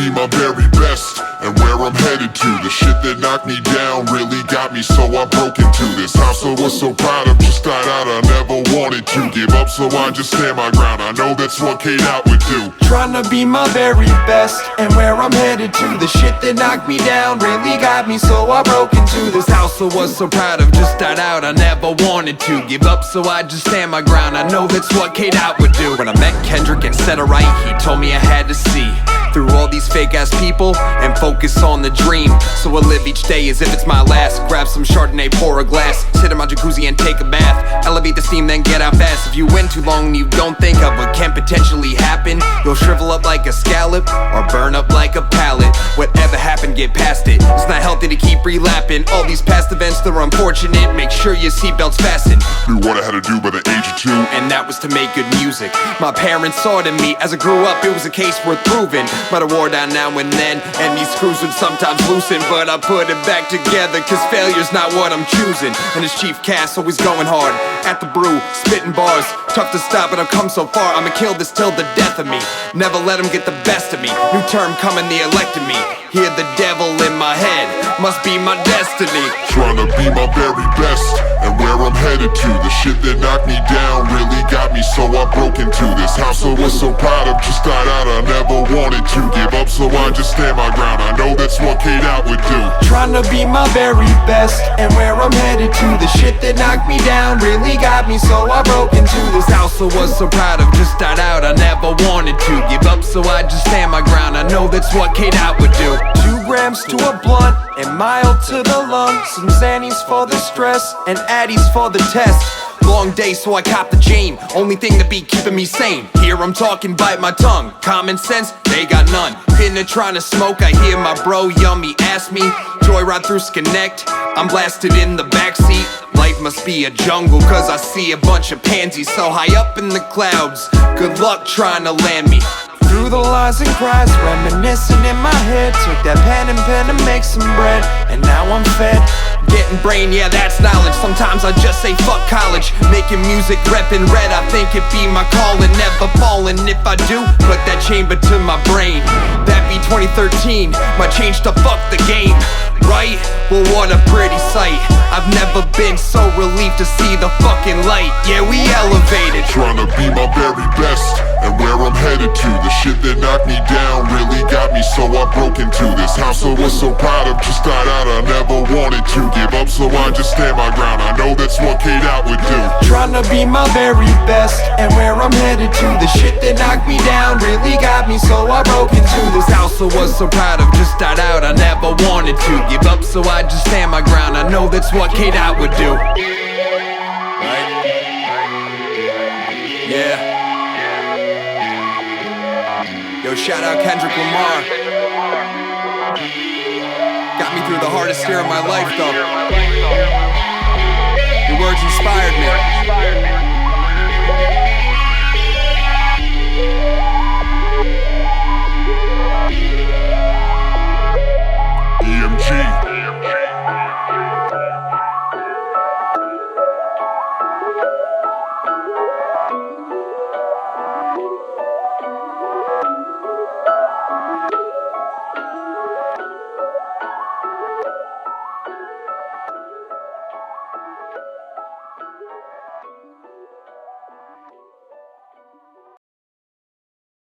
be my very best, and where I'm headed to. The shit that knocked me down really got me, so I broke into this house I was so proud of. Just got out, I never wanted to give up, so I just stand my ground. I know that's what K-Dot would do. Trying to be my very best, and where I'm headed to. The shit that knocked me down really got me, so I broke into this house I was so proud of. Just got out, I never wanted to give up, so I just stand my ground. I know that's what K-Dot would do. When I met Kendrick and said alright, he told me I had to see through all these fake ass people and focus on the dream. So I live each day as if it's my last. Grab some Chardonnay, pour a glass, sit in my jacuzzi and take a bath. Elevate the steam, then get out fast. If you win too long and you don't think of what can potentially happen, you'll shrivel up like a scallop or burn up like a pallet. Whatever happened, get past it. It's not healthy to keep relapping all these past events, they're unfortunate. Make sure your seatbelt's fastened. Knew what I had to do by the age of 2, and that was to make good music. My parents saw it in me. As I grew up, it was a case worth proving. But I wore down now and then, and these screws would sometimes loosen. But I put it back together, cause failure's not what I'm choosing. And it's Chief Cass, always going hard at the brew, spitting bars. Tough to stop, but I've come so far. I'ma kill this till the death of me. Never let them get the best of me. New term coming, they elected me. Hear the devil in my head, must be my destiny. Trying to be my very best, and where I'm headed to. The shit that knocked me down really got me, so I broke into this house I was so proud of. Just got out, I never wanted to give up, so I just stand my ground. I know that's what K-Dot would do. Trying to be my very best, and where I'm headed to. The shit that knocked me down really got me, so I broke into this house I was so proud of. Just got out, I never wanted to give up, so I just stand my ground. I know that's what K-Dot would do. 2 grams to a blunt and mild to the lung. Some Xannies for the stress and Addies for the test. Long day, so I cop the chain. Only thing that be keeping me sane. Here I'm talking, bite my tongue. Common sense, they got none. Hitting it, trying to smoke. I hear my bro Yummy ask me. Joyride through Sconnect, I'm blasted in the backseat. Life must be a jungle, cause I see a bunch of pansies so high up in the clouds. Good luck trying to land me. Through the lies and cries, reminiscing in my head. Took that pen to make some bread, and now I'm fed. Getting brain, yeah, that's knowledge. Sometimes I just say fuck college. Making music, reppin' red, I think it be my calling. Never falling, if I do, put that chamber to my brain. That be 2013, my change to fuck the game. Right? Well, what a pretty sight. I've never been so relieved to see the fucking light. Yeah, we elevated. Trying to be my very best, and where I'm headed to. The shit that knocked me down really got me, so I broke into this house I was so proud of. Just got out, I never wanted to give up, so I just stand my ground. I know that's what K-Dot would do. Trying to be my very best, and where I'm headed to. The shit that knocked me down really got me, so I broke into this house I was so proud of. Just got out, I never wanted to give up, so I just stand my ground. I know that's what K-Dot would do. Right? Yeah. Yo, shout out Kendrick Lamar. Got me through the hardest year of my life, though. Your words inspired me.